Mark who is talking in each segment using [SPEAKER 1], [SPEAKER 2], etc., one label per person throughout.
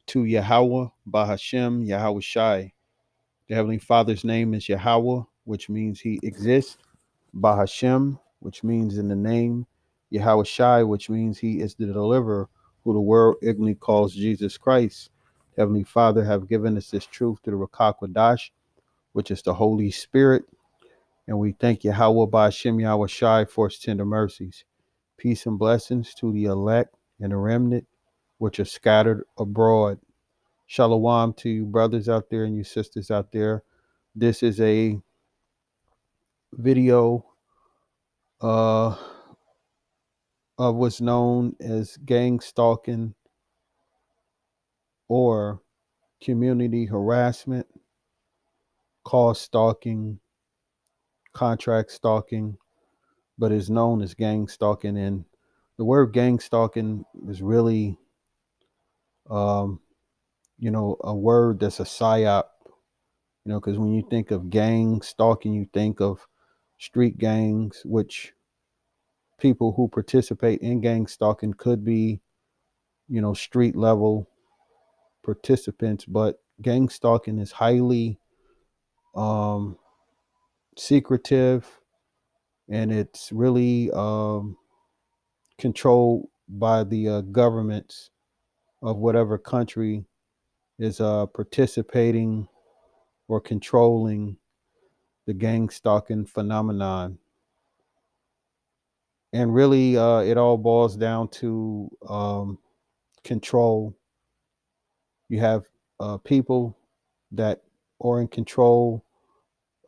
[SPEAKER 1] to Yahweh, Bahashem, Yahweh Shai. The Heavenly Father's name is Yahweh, which means he exists. Bahashem, which means in the name. Yahweh Shai, which means he is the deliverer, who the world ignorantly calls Jesus Christ. The Heavenly Father have given us this truth through the Rakakwadash, which is the Holy Spirit. And we thank Yahweh Bahashem, Yahweh Shai for his tender mercies. Peace and blessings to the elect and the remnant, which are scattered abroad. Shalom to you brothers out there and you sisters out there. This is a video uh, of what's known as gang stalking or community harassment, call stalking, contract stalking, but is known as gang stalking. And the word gang stalking is really, um, a word that's a psyop. Because when you think of gang stalking, you think of street gangs, which people who participate in gang stalking could be, street level participants, but gang stalking is highly um, secretive, and it's really controlled by the governments of whatever country is participating or controlling the gang stalking phenomenon. And really, it all boils down to control. You have people that are in control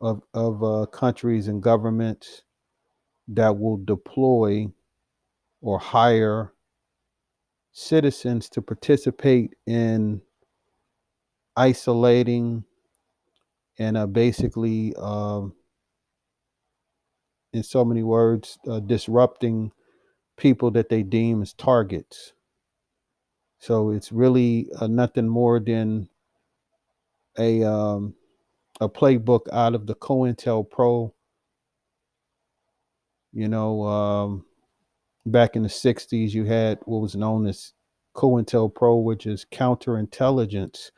[SPEAKER 1] of countries and governments that will deploy or hire citizens to participate in isolating and basically, in so many words, disrupting people that they deem as targets. So it's really nothing more than a um, a playbook out of the COINTELPRO. You know, back in the '60s, you had what was known as COINTELPRO, which is counterintelligence.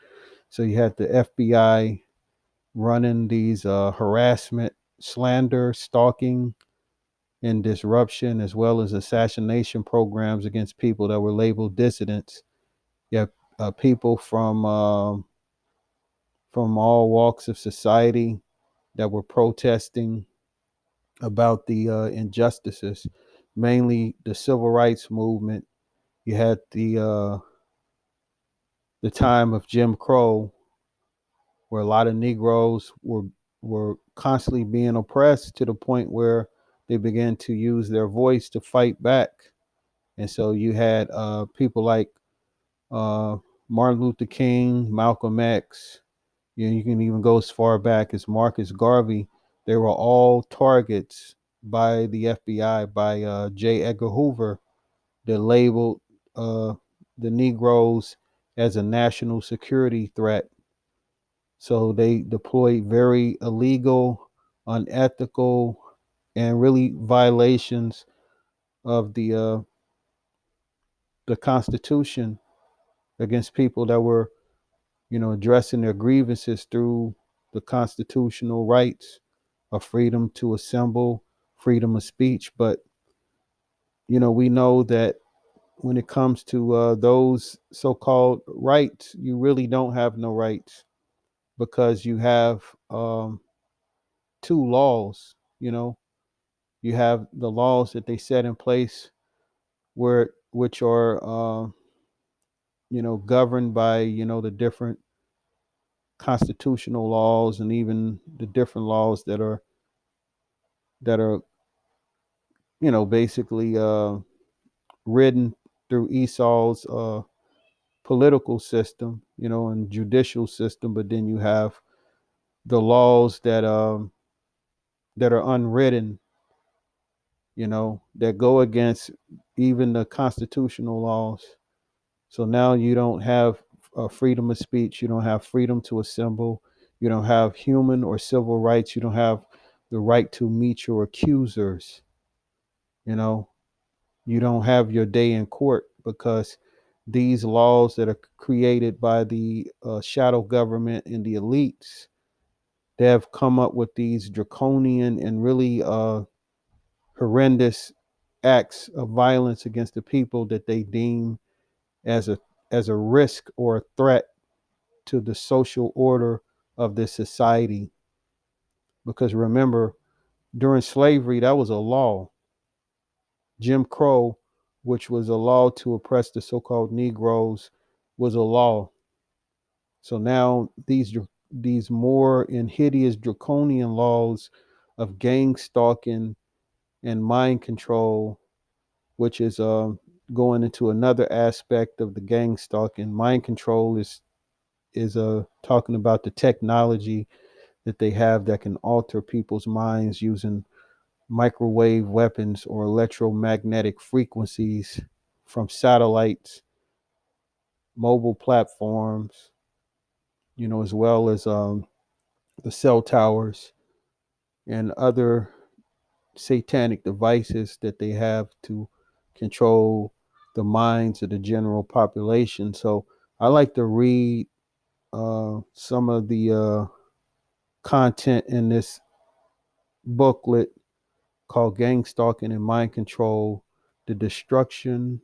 [SPEAKER 1] So you had the FBI running these harassment, slander, stalking, and disruption, as well as assassination programs against people that were labeled dissidents. You have people from all walks of society that were protesting about the injustices, mainly the civil rights movement. You had the time of Jim Crow, where a lot of Negroes were constantly being oppressed to the point where they began to use their voice to fight back. And so you had people like uh, Martin Luther King, Malcolm X. You can even go as far back as Marcus Garvey. They were all targets by the FBI, by J. Edgar Hoover, that labeled uh, the Negroes as a national security threat. So they deployed very illegal, unethical, and really violations of the Constitution against people that were, addressing their grievances through the constitutional rights of freedom to assemble, freedom of speech. But we know that when it comes to those so-called rights, you really don't have no rights, because you have two laws. You have the laws that they set in place, which are governed by the different constitutional laws, and even the different laws that are basically written through Esau's political system, and judicial system. But then you have the laws that are unwritten, that go against even the constitutional laws. So now you don't have freedom of speech. You don't have freedom to assemble. You don't have human or civil rights. You don't have the right to meet your accusers. You know, you don't have your day in court, because these laws that are created by the shadow government and the elites, they have come up with these draconian and really horrendous acts of violence against the people that they deem as a risk or a threat to the social order of this society. Because remember, during slavery, that was a law. Jim Crow, which was a law to oppress the so-called Negroes, was a law. So now these more insidious draconian laws of gang stalking and mind control, which is going into another aspect of the gang stalking. Mind control is talking about the technology that they have that can alter people's minds using microwave weapons or electromagnetic frequencies from satellites, mobile platforms, as well as the cell towers and other satanic devices that they have to control the minds of the general population. So I like to read some of the content in this booklet called Gang Stalking and Mind Control: The Destruction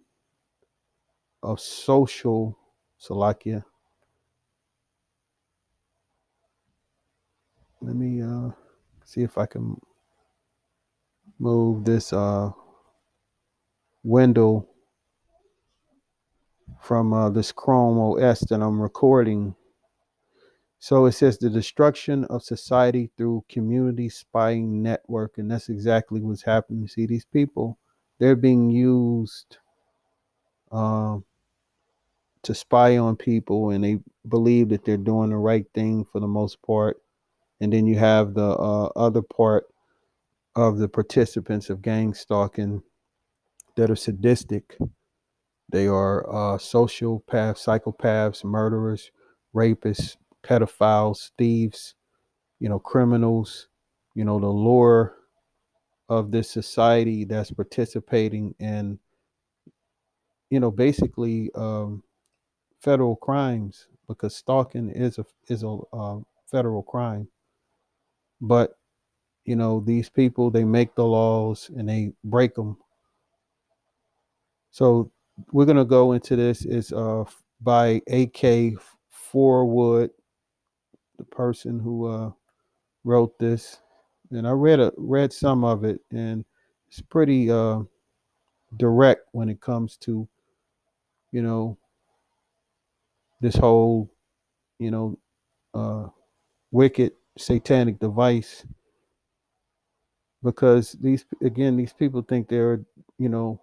[SPEAKER 1] of Social Salakia. Let me see if I can move this window from this Chrome OS that I'm recording. So it says the destruction of society through community spying network, and that's exactly what's happening. See, these people, they're being used um, to spy on people, and they believe that they're doing the right thing for the most part. And then you have the other part of the participants of gang stalking that are sadistic. They are sociopaths, psychopaths, murderers, rapists, pedophiles, thieves, criminals, the lure of this society that's participating in, basically federal crimes, because stalking is a federal crime. But these people, they make the laws and they break them. So we're gonna go into this. Is by AK Forwood, the person who wrote this, and I read some of it, and it's pretty direct when it comes to you know this whole you know uh, wicked satanic device, because these people think you know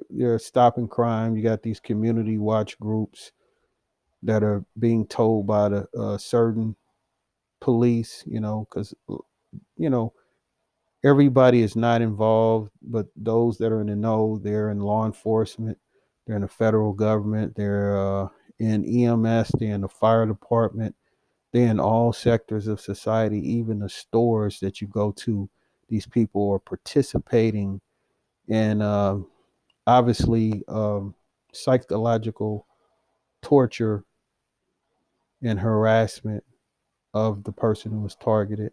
[SPEAKER 1] they're stopping crime. You got these community watch groups that are being told by the certain police, because you know everybody is not involved, but those that are in the know, they're in law enforcement, they're in the federal government, they're in EMS, they're in the fire department, they're in all sectors of society, even the stores that you go to. These people are participating in obviously psychological torture and harassment of the person who was targeted.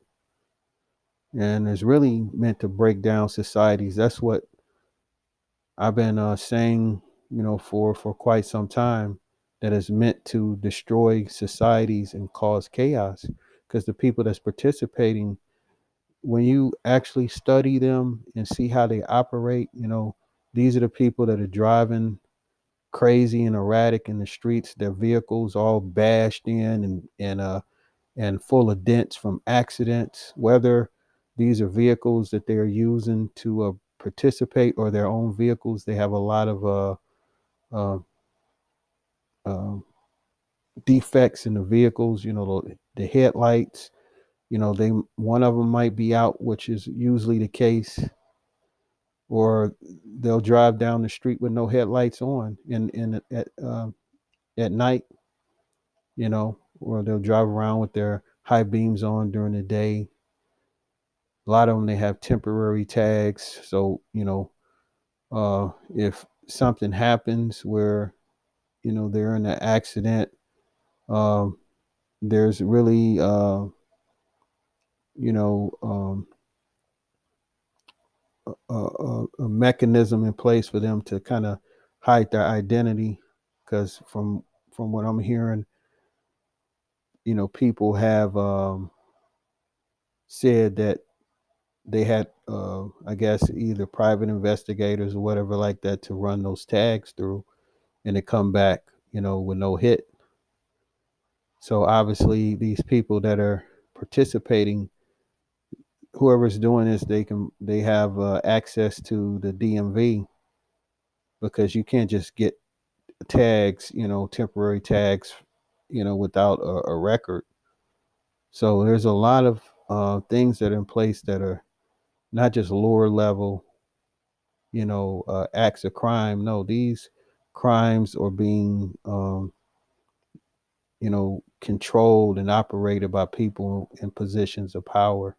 [SPEAKER 1] And it's really meant to break down societies. That's what I've been saying, for quite some time, that is meant to destroy societies and cause chaos. Because the people that's participating, when you actually study them and see how they operate, these are the people that are driving crazy and erratic in the streets. Their vehicles all bashed in and full of dents from accidents. Whether these are vehicles that they're using to participate or their own vehicles, they have a lot of uh, uh, defects in the vehicles. The headlights. They one of them might be out, which is usually the case, or they'll drive down the street with no headlights on, at night. Or they'll drive around with their high beams on during the day. A lot of them, they have temporary tags. So, if something happens where they're in an accident. Um, there's really, you know, a mechanism in place for them to kind of hide their identity, because from what I'm hearing, people have said that they had, I guess, either private investigators or whatever like that to run those tags through, and they come back, with no hit. So obviously, these people that are participating, whoever's doing this, they have access to the DMV, because you can't just get tags, temporary tags, without a record. So there's a lot of things that are in place that are not just lower level, acts of crime. No, these crimes are being, controlled and operated by people in positions of power.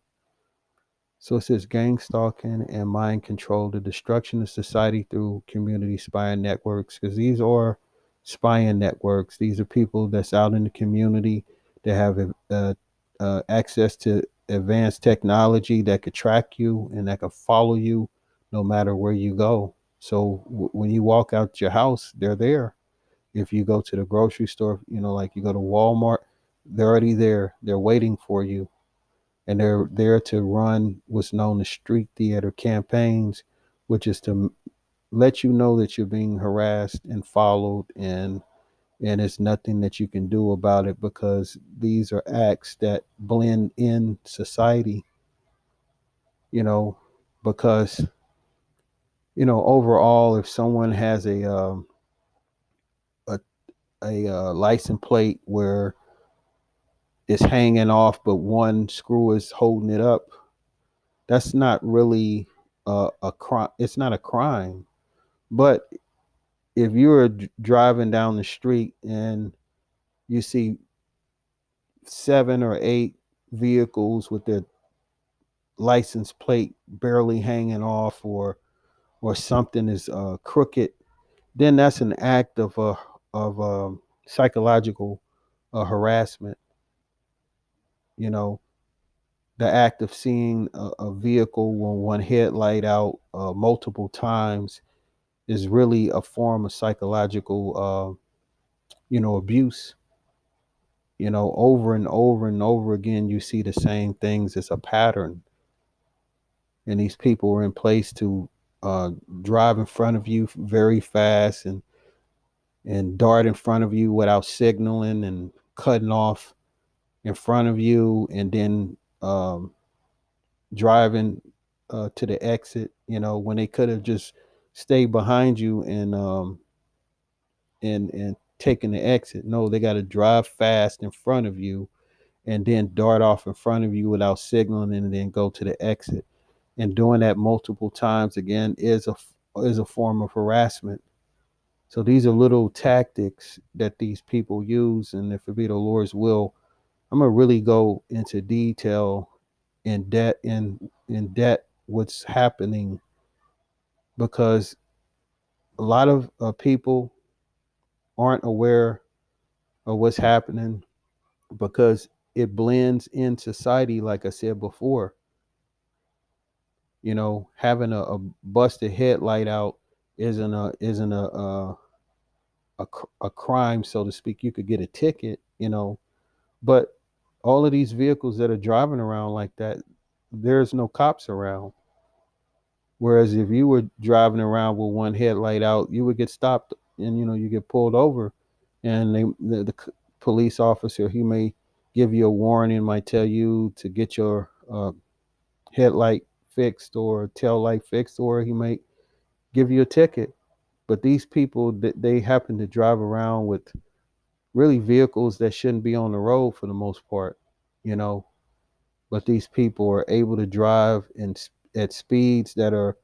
[SPEAKER 1] So it says gang stalking and mind control, the destruction of society through community spying networks. Because these are spying networks. These are people that's out in the community that have access to advanced technology that could track you and that could follow you no matter where you go. So when you walk out your house, they're there. If you go to the grocery store, like you go to Walmart, they're already there. They're waiting for you, and they're there to run what's known as street theater campaigns, which is to let you know that you're being harassed and followed, and it's nothing that you can do about it, because these are acts that blend in society, you know because overall, if someone has a, license plate where it's hanging off but one screw is holding it up, that's not really a crime. It's not a crime. But if you're driving down the street and you see 7 or 8 vehicles with their license plate barely hanging off, or something is crooked, then that's an act of psychological harassment. You know, the act of seeing a vehicle with one headlight out multiple times is really a form of psychological, abuse. Over and over and over again, you see the same things. It's a pattern, and these people are in place to drive in front of you very fast, and dart in front of you without signaling, and cutting off in front of you, and then driving to the exit. When they could have just stayed behind you and taken the exit. No, they got to drive fast in front of you and then dart off in front of you without signaling, and then go to the exit. And doing that multiple times again is a form of harassment. So these are little tactics that these people use, and if it be the Lord's will, I'm gonna really go into detail in debt what's happening, because a lot of people aren't aware of what's happening, because it blends in society. Like I said before, having a busted headlight out isn't a crime, so to speak. You could get a ticket, but all of these vehicles that are driving around like that, there's no cops around. Whereas if you were driving around with one headlight out, you would get stopped, and you get pulled over, and the police officer, he may give you a warning, might tell you to get your headlight fixed or tail light fixed, or he might give you a ticket. But these people, that they happen to drive around with really vehicles that shouldn't be on the road for the most part, you know. But these people are able to drive at speeds that are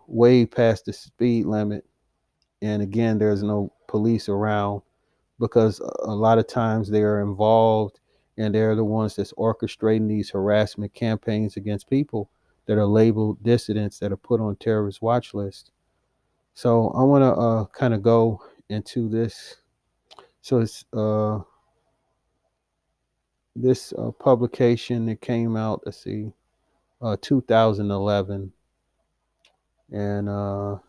[SPEAKER 1] way past the speed limit. And again, there's no police around, because a lot of times they are involved, and they're the ones that's orchestrating these harassment campaigns against people that are labeled dissidents, that are put on terrorist watch lists. So I want to kind of go into this. So it's this publication that came out, let's see, 2011. And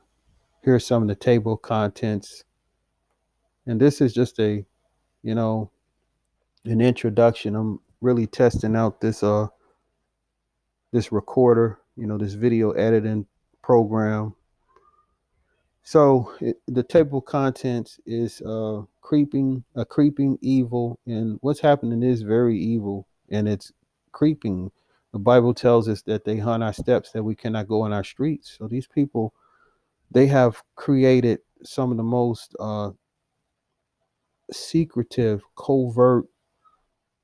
[SPEAKER 1] here's some of the table contents. And this is just a, you know, an introduction. I'm really testing out this recorder, this video editing program. So the table of contents is a creeping evil, and what's happening is very evil, and it's creeping. The Bible tells us that they hunt our steps, that we cannot go in our streets. So these people, they have created some of the most secretive, covert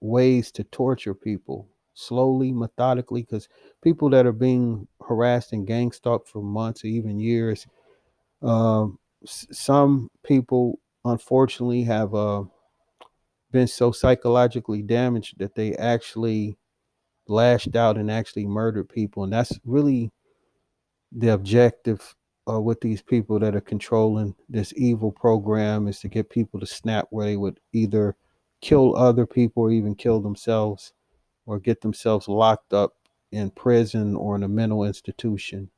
[SPEAKER 1] ways to torture people, slowly, methodically, because people that are being harassed and gang stalked for months or even years. Some people, unfortunately, have been so psychologically damaged that they actually lashed out and actually murdered people. And that's really the objective with these people that are controlling this evil program, is to get people to snap where they would either kill other people or even kill themselves, or get themselves locked up in prison or in a mental institution,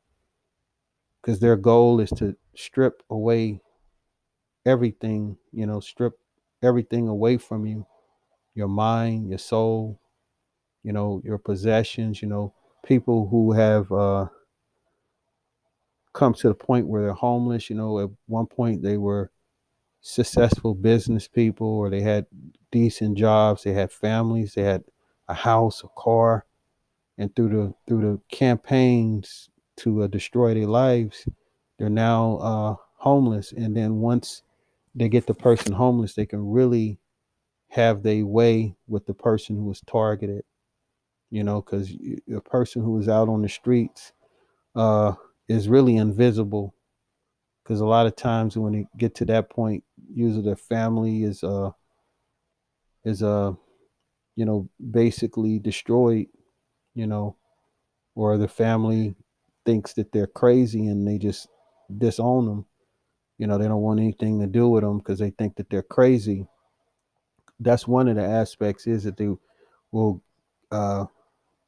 [SPEAKER 1] because their goal is to strip away everything, strip everything away from you, your mind, your soul, your possessions. People who have come to the point where they're homeless. At one point they were successful business people, or they had decent jobs, they had families, they had a house, a car, and through the campaigns to destroy their lives, they're now homeless. And then once they get the person homeless, they can really have their way with the person who was targeted, because a person who is out on the streets uh, is really invisible, because a lot of times when they get to that point, usually their family is basically destroyed, you know, or the family thinks that they're crazy and they just disown them. They don't want anything to do with them because they think that they're crazy. That's one of the aspects, is that they will uh,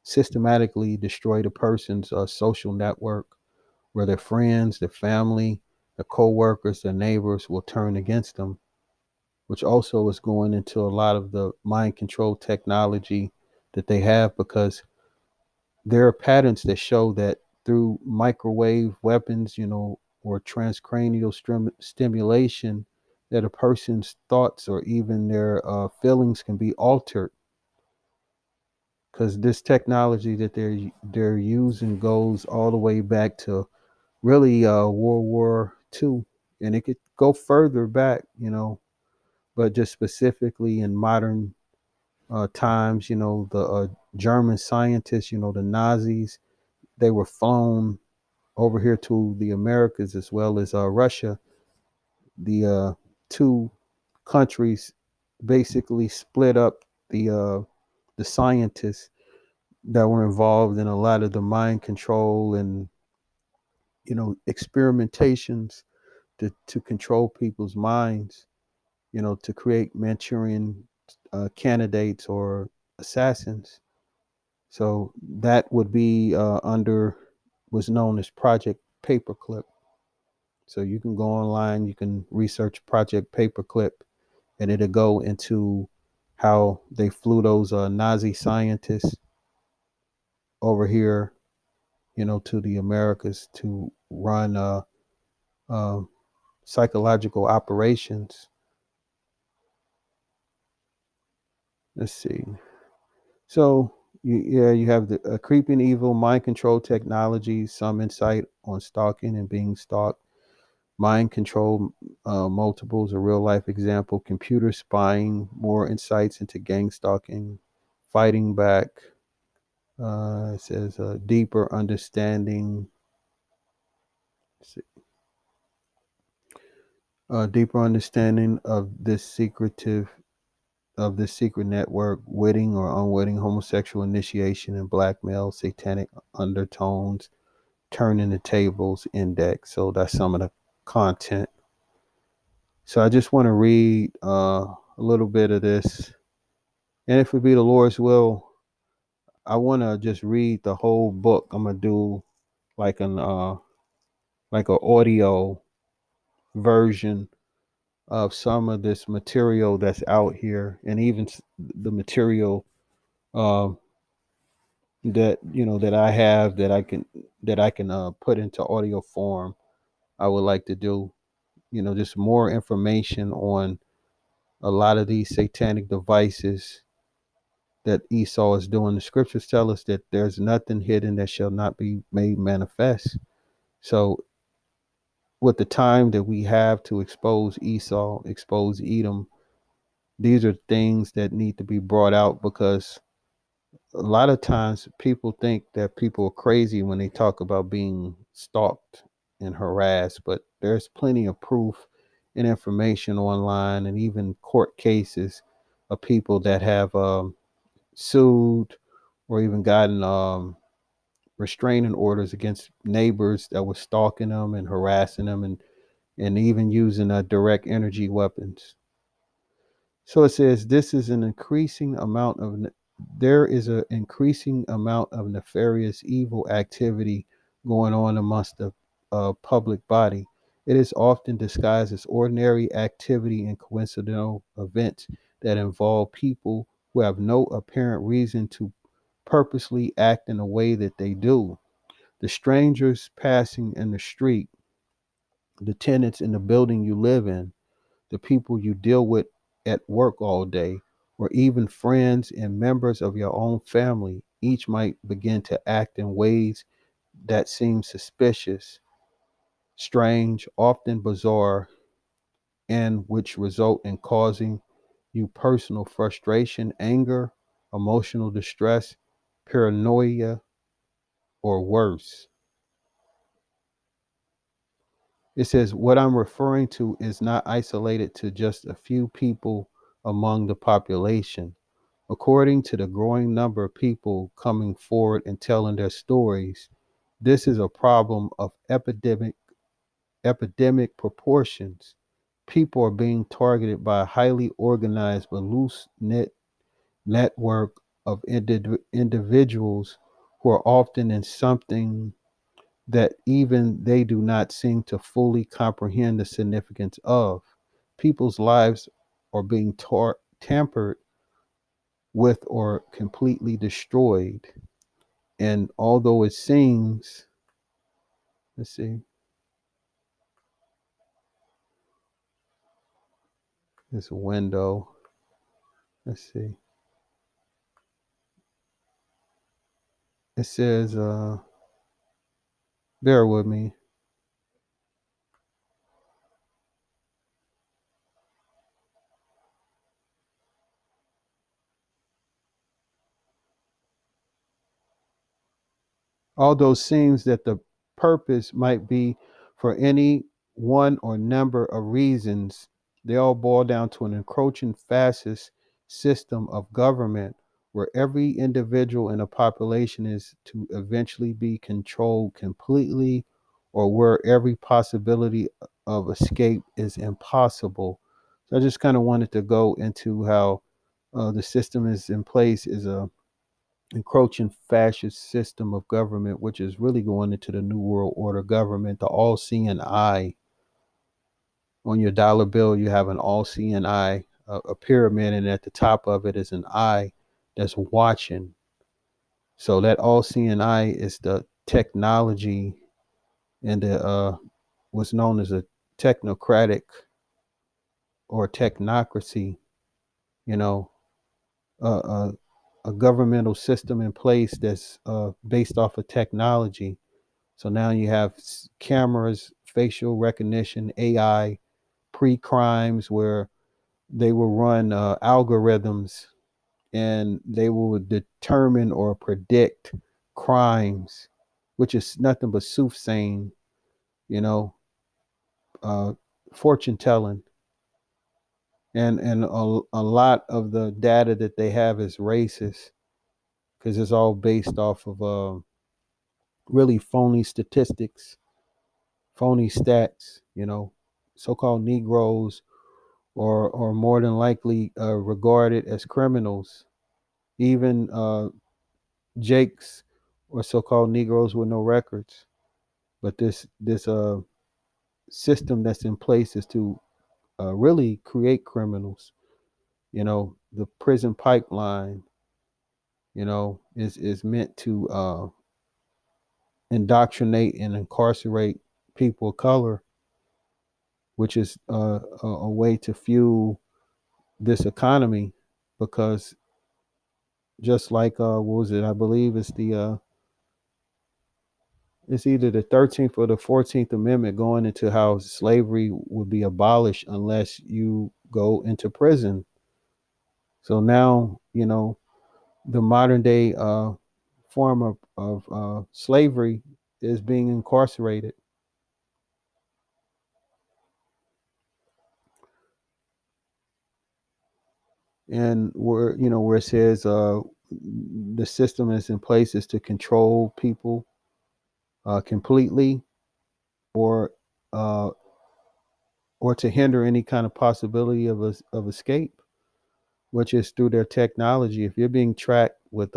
[SPEAKER 1] systematically destroy the person's social network, where their friends, their family, their co-workers, their neighbors will turn against them, which also is going into a lot of the mind control technology that they have, because there are patterns that show that through microwave weapons, or transcranial stimulation, that a person's thoughts or even their feelings can be altered, because this technology that they're using goes all the way back to really World War II, and it could go further back, but just specifically in modern times, the German scientists, the Nazis, they were flown over here to the Americas, as well as Russia. The two countries basically split up the scientists that were involved in a lot of the mind control and experimentations to control people's minds, to create Manchurian candidates or assassins. So that would be under was known as Project Paperclip. So you can go online, you can research Project Paperclip, and it'll go into how they flew those Nazi scientists over here, to the Americas to run uh, psychological operations. Let's see. So you have the creeping evil, mind control technology, some insight on stalking and being stalked, mind control multiples, a real life example, computer spying, more insights into gang stalking, fighting back. It says a deeper understanding. A deeper understanding of this secret network, witting or unwitting homosexual initiation and blackmail, satanic undertones, turning the tables index. So that's some of the content. So I just want to read a little bit of this. And if it be the Lord's will, I want to just read the whole book. I'm going to do like like an audio version of some of this material that's out here, and even the material um, that that I have that I can put into audio form. I would like to do, just more information on a lot of these satanic devices that Esau is doing. The scriptures tell us that there's nothing hidden that shall not be made manifest. So with the time that we have to expose Esau, expose Edom, these are things that need to be brought out, because a lot of times people think that people are crazy when they talk about being stalked and harassed, but there's plenty of proof and information online, and even court cases of people that have sued or even gotten restraining orders against neighbors that were stalking them and harassing them, and even using direct energy weapons. So it says this is an increasing amount of there is an increasing amount of nefarious evil activity going on amongst the public body. It is often disguised as ordinary activity and coincidental events that involve people who have no apparent reason to purposely act in a way that they do. The strangers passing in the street, the tenants in the building you live in, the people you deal with at work all day, or even friends and members of your own family, each might begin to act in ways that seem suspicious, strange, often bizarre, and which result in causing you personal frustration, anger, emotional distress, paranoia, or worse. It says, what I'm referring to is not isolated to just a few people among the population. According to the growing number of people coming forward and telling their stories, this is a problem of epidemic proportions. People are being targeted by a highly organized but loose knit network of individuals who are often in something that even they do not seem to fully comprehend the significance of. People's lives are being tampered with or completely destroyed. And although it seems, let's see, this window, let's see, it says, bear with me. Although it seems that the purpose might be for any one or number of reasons, they all boil down to an encroaching fascist system of government where every individual in a population is to eventually be controlled completely, or where every possibility of escape is impossible. So I just kind of wanted to go into how the system is in place is a encroaching fascist system of government, which is really going into the New World Order government, the all seeing eye. On your dollar bill, you have an all seeing eye, a pyramid, and at the top of it is an eye that's watching. So that all seeing eye is the technology and the what's known as a technocratic or technocracy, you know, uh, a governmental system in place that's based off of technology. So now you have cameras, facial recognition, AI, pre-crimes, where they will run algorithms and they will determine or predict crimes, which is nothing but soothsaying, you know, uh, fortune telling. And a lot of the data that they have is racist, because it's all based off of really phony statistics, phony stats, so-called Negroes or more than likely regarded as criminals. Even Jakes or so-called Negroes with no records. But this system that's in place is to really create criminals. The prison pipeline, is meant to indoctrinate and incarcerate people of color, which is a way to fuel this economy. Because just like what was it? I believe it's either the 13th or the 14th Amendment going into how slavery would be abolished unless you go into prison. So now, the modern day form of slavery is being incarcerated. And where it says the system is in place is to control people completely, or uh, or to hinder any kind of possibility of escape, which is through their technology. If you're being tracked with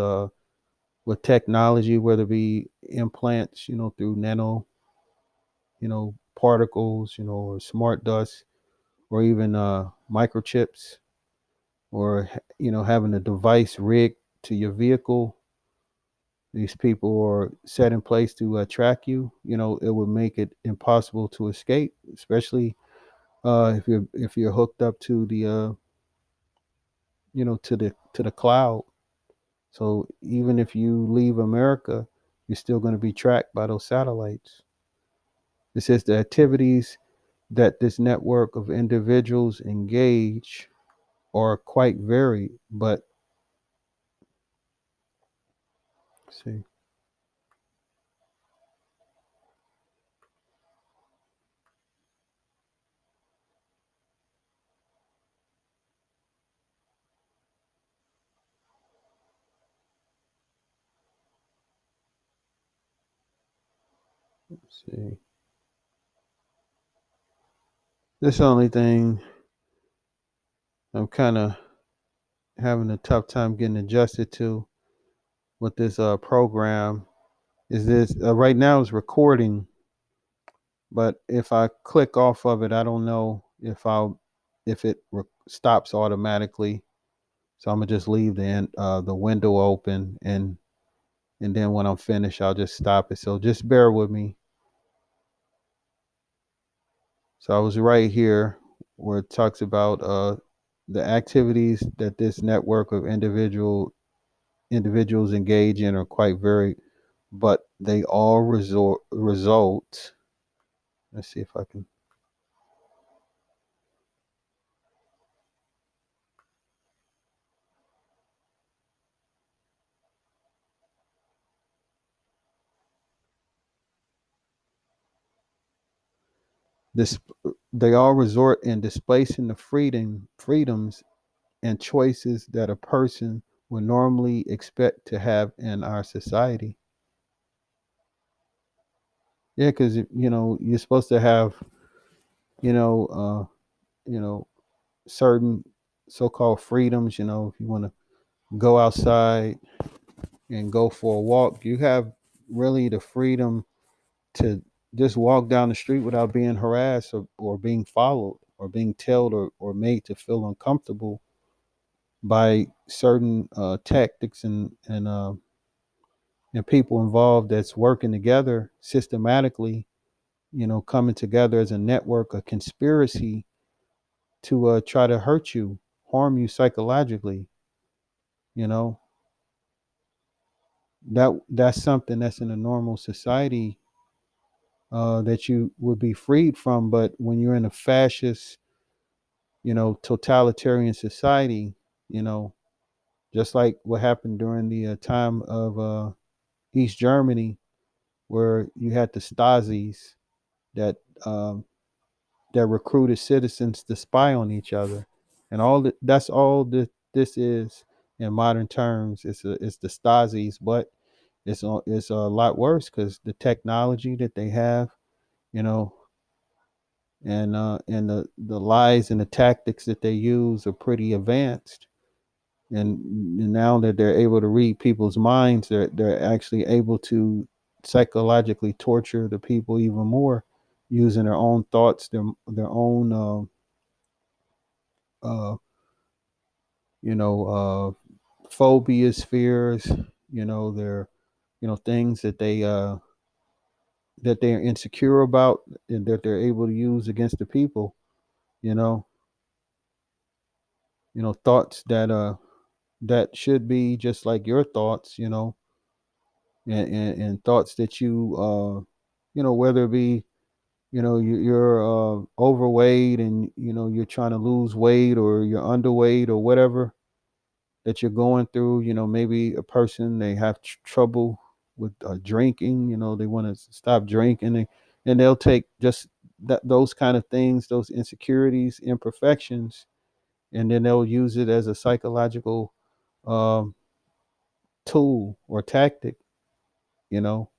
[SPEAKER 1] technology, whether it be implants, through nano, particles, or smart dust, or even microchips, or having a device rigged to your vehicle. These people are set in place to track you. It would make it impossible to escape, especially if you're hooked up to the to the cloud. So even if you leave America, you're still going to be tracked by those satellites. It says the activities that this network of individuals engage are quite varied, but see, see. This only thing I'm kind of having a tough time getting adjusted to with this program is this right now is recording, but if I click off of it, I don't know if it stops automatically. So I'm gonna just leave the window open, and then when I'm finished, I'll just stop it. So just bear with me. So I was right here where it talks about the activities that this network of individuals engage in are quite varied, but they all result. Let's see if I can. This They all resort in displacing the freedoms and choices that a person would normally expect to have in our society. Yeah, because you're supposed to have you know you know certain so-called freedoms. If you want to go outside and go for a walk, you have really the freedom to just walk down the street without being harassed, or being followed, or being tailed, or made to feel uncomfortable by certain tactics and people involved that's working together systematically, coming together as a network, a conspiracy to try to hurt you, harm you psychologically. You know that's something that's in a normal society that you would be freed from. But when you're in a fascist, totalitarian society, you know, just like what happened during the time of East Germany, where you had the Stasis that um, that recruited citizens to spy on each other, and that's all that this is in modern terms. It's the Stasis, but it's a lot worse because the technology that they have, you know, and the lies and the tactics that they use are pretty advanced. And now that they're able to read people's minds, they're actually able to psychologically torture the people even more, using their own thoughts, their own uh, phobias, fears, their things that they're insecure about, and that they're able to use against the people. You know, thoughts that should be just like your thoughts. And thoughts that whether it be, you're overweight, and you're trying to lose weight, or you're underweight, or whatever that you're going through. Maybe a person, they have trouble with drinking. They want to stop drinking, and they'll take just those kind of things, those insecurities, imperfections, and then they'll use it as a psychological um, tool or tactic, you know,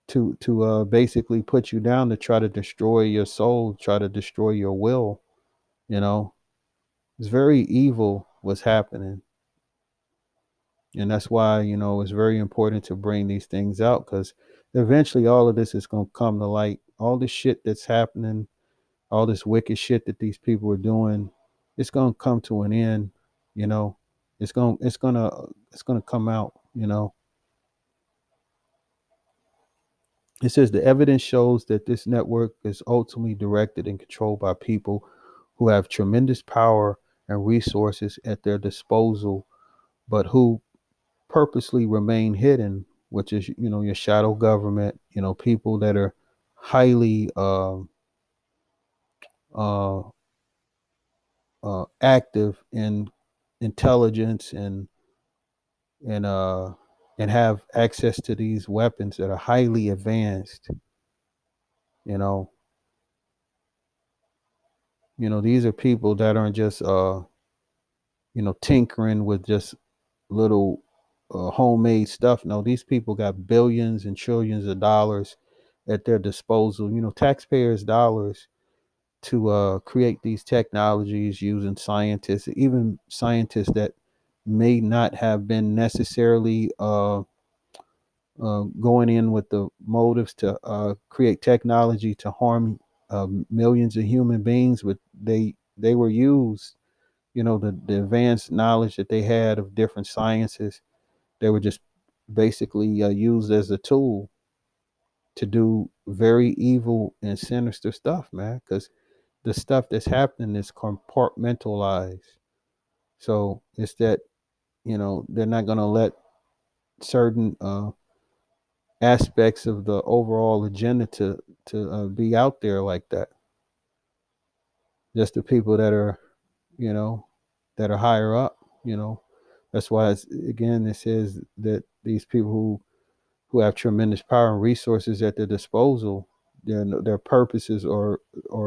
[SPEAKER 1] to basically put you down, to try to destroy your soul, try to destroy your will. You know, it's very evil what's happening, and that's why it's very important to bring these things out, because eventually all of this is going to come to light. All this shit that's happening, all this wicked shit that these people are doing, it's going to come to an end. You know, it's going to come out. It says the evidence shows that this network is ultimately directed and controlled by people who have tremendous power and resources at their disposal, but who purposely remain hidden, which is, your shadow government, people that are highly uh, active in intelligence, and uh, and have access to these weapons that are highly advanced. You know, these are people that aren't just tinkering with just little homemade stuff. No, these people got billions and trillions of dollars at their disposal. Taxpayers' dollars to create these technologies, using scientists, even scientists that may not have been necessarily going in with the motives to create technology to harm millions of human beings, but they were used. The advanced knowledge that they had of different sciences, they were just basically used as a tool to do very evil and sinister stuff, man. Because the stuff that's happening is compartmentalized. So it's that, they're not going to let certain aspects of the overall agenda to be out there like that. Just the people that are, you know, that are higher up. That's why again it says that these people who have tremendous power and resources at their disposal, their purposes are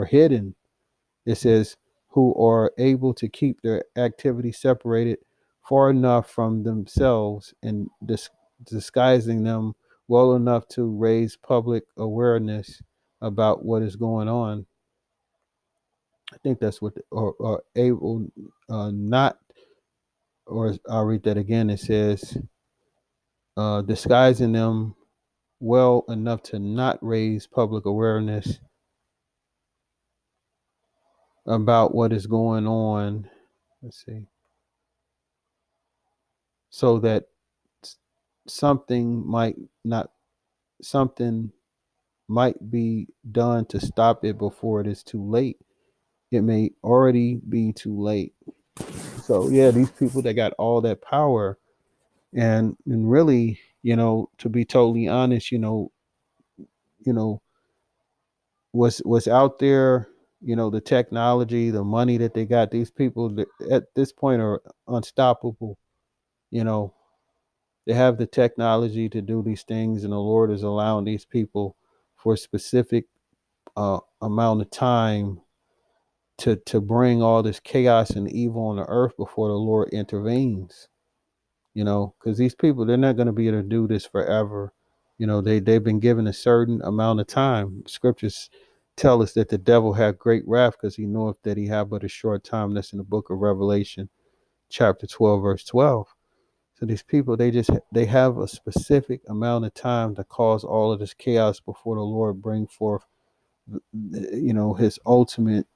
[SPEAKER 1] hidden. It says who are able to keep their activity separated far enough from themselves, and disguising them well enough to raise public awareness about what is going on. I think that's what or able not, or I'll read that again. It says disguising them well enough to not raise public awareness about what is going on. Let's see. So that something might not something might be done to stop it before it is too late. It may already be too late. So yeah, these people that got all that power, and really, to be totally honest, you know what's out there, the technology, the money that they got, these people that at this point are unstoppable. you know they have the technology to do these things, and the Lord is allowing these people for a specific amount of time to bring all this chaos and evil on the earth before the Lord intervenes. Because these people, they're not going to be able to do this forever. They've been given a certain amount of time. Scriptures tell us that the devil had great wrath because he knoweth that he had but a short time. That's in the book of Revelation, chapter 12, verse 12. So these people, they have a specific amount of time to cause all of this chaos before the Lord bring forth, his ultimate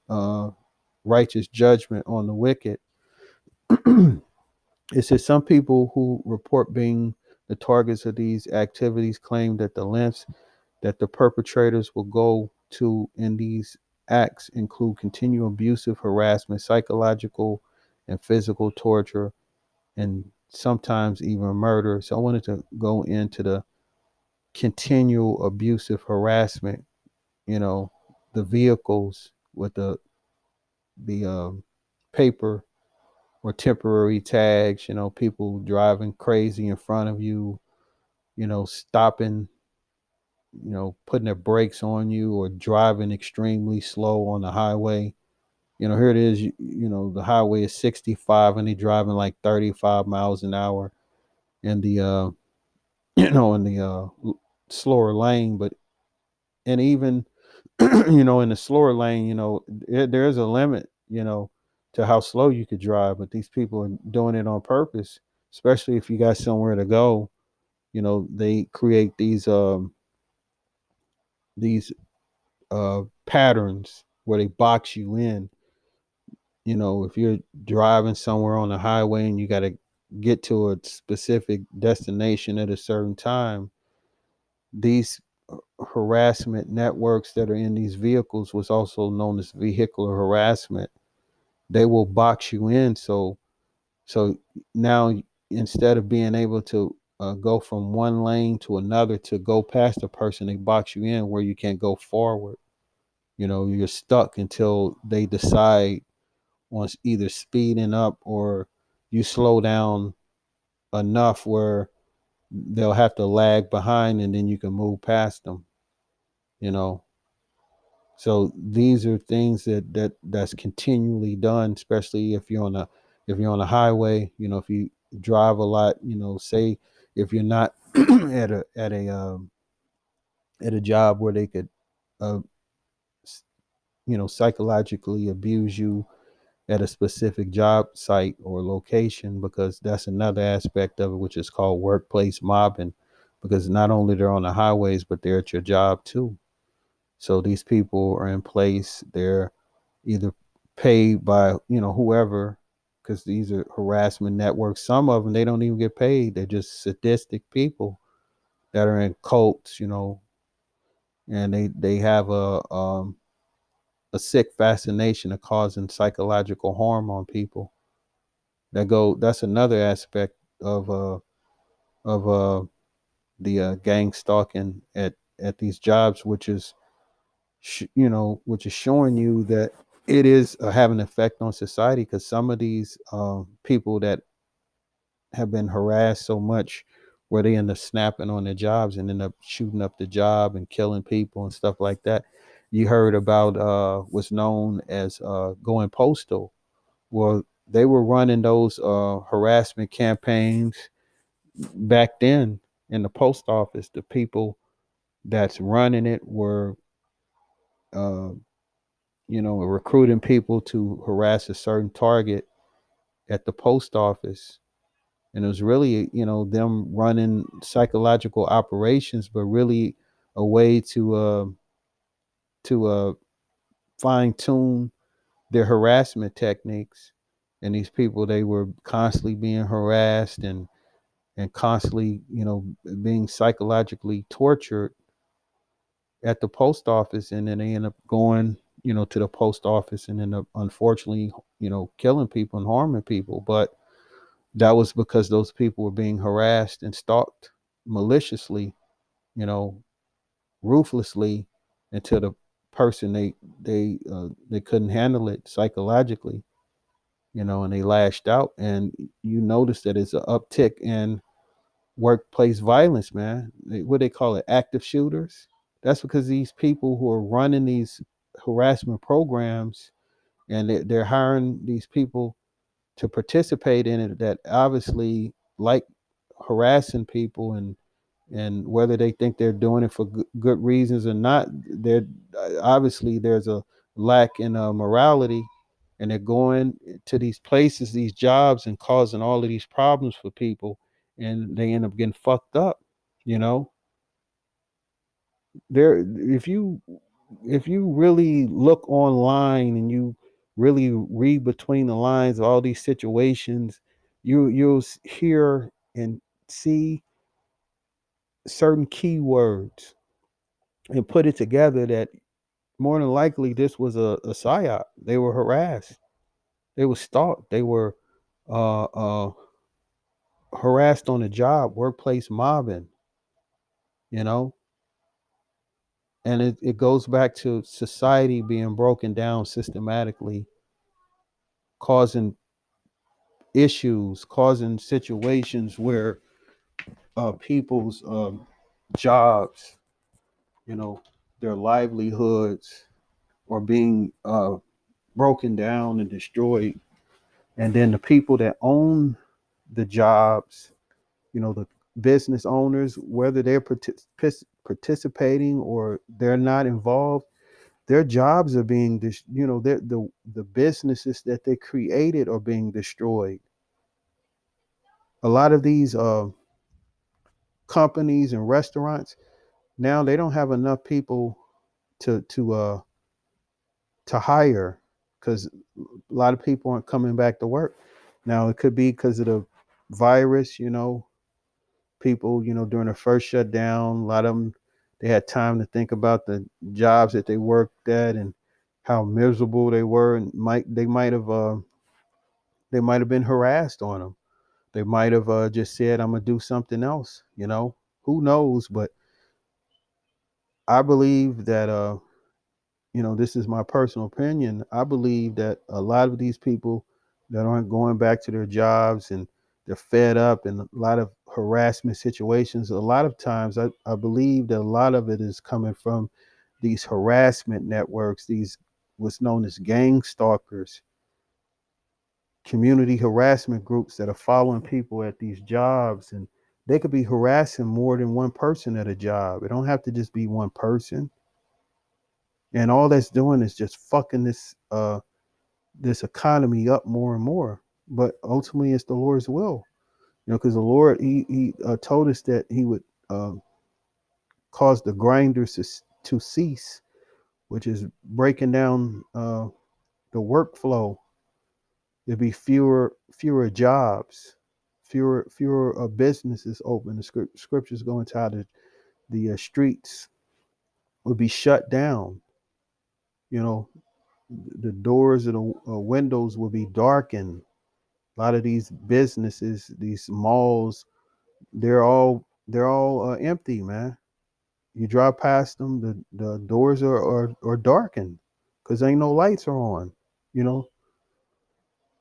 [SPEAKER 1] righteous judgment on the wicked. It says some people who report being the targets of these activities claim that the lengths that the perpetrators will go to in these acts include continual abusive harassment, psychological and physical torture, and sometimes even murder. So I wanted to go into the continual abusive harassment, the vehicles with the paper or temporary tags, people driving crazy in front of you, stopping, putting their brakes on you or driving extremely slow on the highway. Here it is, the highway is 65 and they driving like 35 miles an hour in the, in the slower lane. But, and even, in the slower lane, there is a limit, to how slow you could drive, but these people are doing it on purpose, especially if you got somewhere to go. They create these patterns where they box you in. If you're driving somewhere on the highway and you got to get to a specific destination at a certain time, these harassment networks that are in these vehicles, was also known as vehicular harassment. They will box you in. So now, instead of being able to go from one lane to another to go past a person, they box you in where you can't go forward. You're stuck until they decide on either speeding up or you slow down enough where they'll have to lag behind and then you can move past them. you know so these are things that's continually done, especially if you're on a highway. If you drive a lot, say if you're not at a job where they could uh, psychologically abuse you at a specific job site or location, because that's another aspect of it, which is called workplace mobbing, because not only they're on the highways, but they're at your job too. So these people are in place. They're either paid by, whoever, because these are harassment networks. Some of them, they don't even get paid. They're just sadistic people that are in cults, and they have a sick fascination of causing psychological harm on people. That's another aspect of of the gang stalking at these jobs, which is which is showing you that it is having an effect on society, because some of these people that have been harassed so much where they end up snapping on their jobs and end up shooting up the job and killing people and stuff like that. You heard about what's known as going postal. Well, they were running those harassment campaigns back then in the post office. The people that's running it were uh, recruiting people to harass a certain target at the post office. And it was really, them running psychological operations, but really a way to fine tune their harassment techniques. And these people, they were constantly being harassed and constantly, being psychologically tortured at the post office. And then they end up going, to the post office and end up, unfortunately, killing people and harming people. But that was because those people were being harassed and stalked maliciously, you know, ruthlessly, until the person they couldn't handle it psychologically, and they lashed out. And you notice that it's an uptick in workplace violence, man. What they call it, active shooters. That's because these people who are running these harassment programs, and they're hiring these people to participate in it, that obviously like harassing people And whether they think they're doing it for good reasons or not, there obviously there's a lack in morality, and they're going to these places, these jobs, and causing all of these problems for people, and they end up getting fucked up. You know, there if you really look online and you really read between the lines of all these situations, you'll hear and see certain keywords and put it together that more than likely this was a psyop. They were harassed, they were stalked, they were uh, uh, harassed on the job, workplace mobbing, you know. And it goes back to society being broken down systematically, causing issues, causing situations where people's jobs, you know, their livelihoods are being broken down and destroyed. And then the people that own the jobs, you know, the business owners, whether they're participating or they're not involved, their jobs are being, you know, the businesses that they created are being destroyed. A lot of these companies and restaurants now, they don't have enough people to to hire, because a lot of people aren't coming back to work. Now it could be because of the virus, you know. People, you know, during the first shutdown, a lot of them, they had time to think about the jobs that they worked at and how miserable they were, and they might have been harassed on them. They might have just said, "I'm gonna do something else," you know. Who knows? But I believe that you know, this is my personal opinion. I believe that a lot of these people that aren't going back to their jobs and they're fed up, and a lot of harassment situations, a lot of times I believe that a lot of it is coming from these harassment networks, these what's known as gang stalkers, community harassment groups that are following people at these jobs, and they could be harassing more than one person at a job. It don't have to just be one person. And all that's doing is just fucking this economy up more and more. But ultimately, it's the Lord's will, you know, because the Lord he told us that He would cause the grinders to cease, which is breaking down the workflow. There'll be fewer jobs, fewer businesses open. The scriptures go into how the streets would be shut down. You know, the doors and the windows will be darkened. A lot of these businesses, these malls, they're all empty, man. You drive past them, the doors are darkened because ain't no lights are on, you know.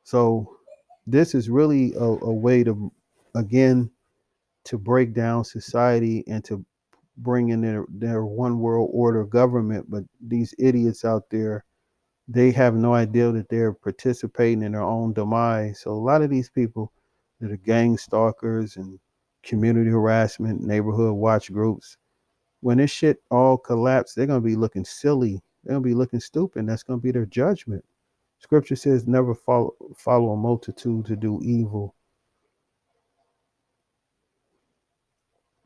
[SPEAKER 1] So this is really a way to, again, to break down society and to bring in their one world order government. But these idiots out there, they have no idea that they're participating in their own demise. So a lot of these people that are gang stalkers and community harassment, neighborhood watch groups, when this shit all collapse, they're gonna be looking silly. They're gonna be looking stupid. That's gonna be their judgment. Scripture says, "Never follow a multitude to do evil."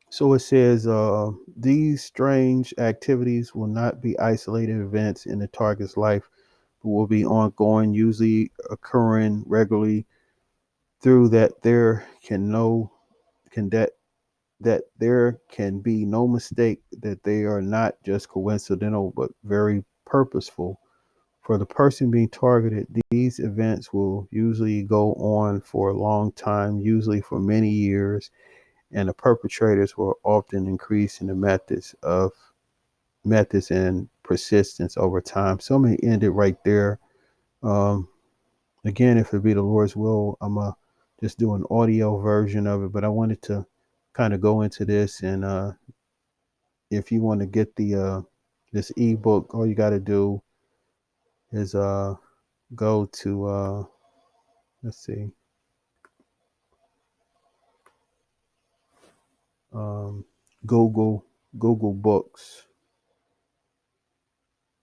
[SPEAKER 1] So it says, these strange activities will not be isolated events in the target's life, but will be ongoing, usually occurring regularly, through that there can no can that there can be no mistake that they are not just coincidental but very purposeful. For the person being targeted, these events will usually go on for a long time, usually for many years, and the perpetrators will often increase in the methods and persistence over time. So I'm gonna end it right there. Um, Again, if it be the Lord's will, I'm gonna just do an audio version of it. But I wanted to kind of go into this, and if you want to get the this ebook, all you got to do is go to let's see. Um, Google Google Books,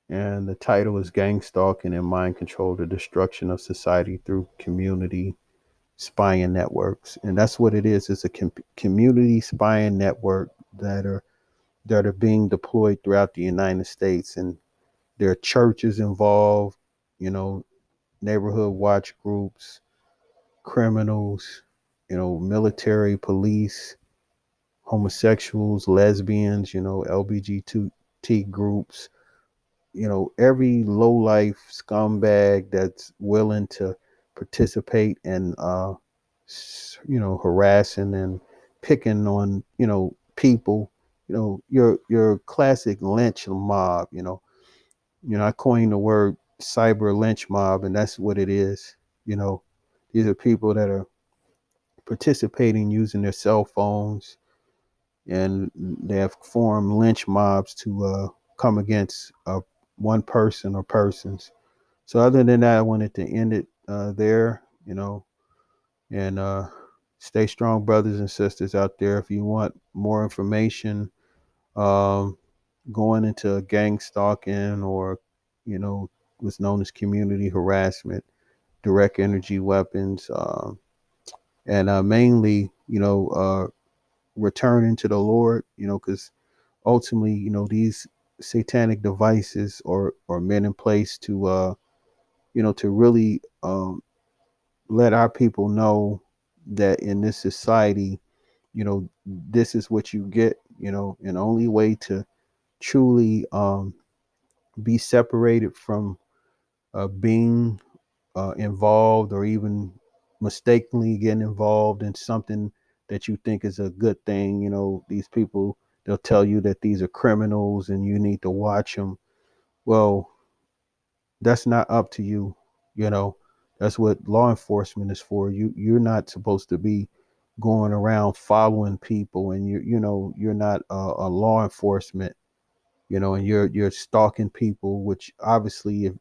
[SPEAKER 1] and the title is "Gangstalking and Mind Control: The Destruction of Society Through Community Spying Networks." And that's what it is. It's a community spying network that are being deployed throughout the United States, and there are churches involved, you know, neighborhood watch groups, criminals, military, police, homosexuals, lesbians, LGBT groups, every low life scumbag that's willing to participate in, harassing and picking on, people, your classic lynch mob, I coined the word cyber lynch mob, and that's what it is. You know, these are people that are participating using their cell phones, and they have formed lynch mobs to come against one person or persons. So, other than that, I wanted to end it there, and stay strong, brothers and sisters out there. If you want more information, um, going into gang stalking or, what's known as community harassment, direct energy weapons, and mainly, returning to the Lord, because ultimately, these satanic devices are meant in place to, to really let our people know that in this society, this is what you get, and the only way to truly be separated from being involved or even mistakenly getting involved in something that you think is a good thing. These people, they'll tell you that these are criminals and you need to watch them. Well, that's not up to you. You know, that's what law enforcement is for. You're not supposed to be going around following people, and you're not a law enforcement, and you're stalking people, which obviously,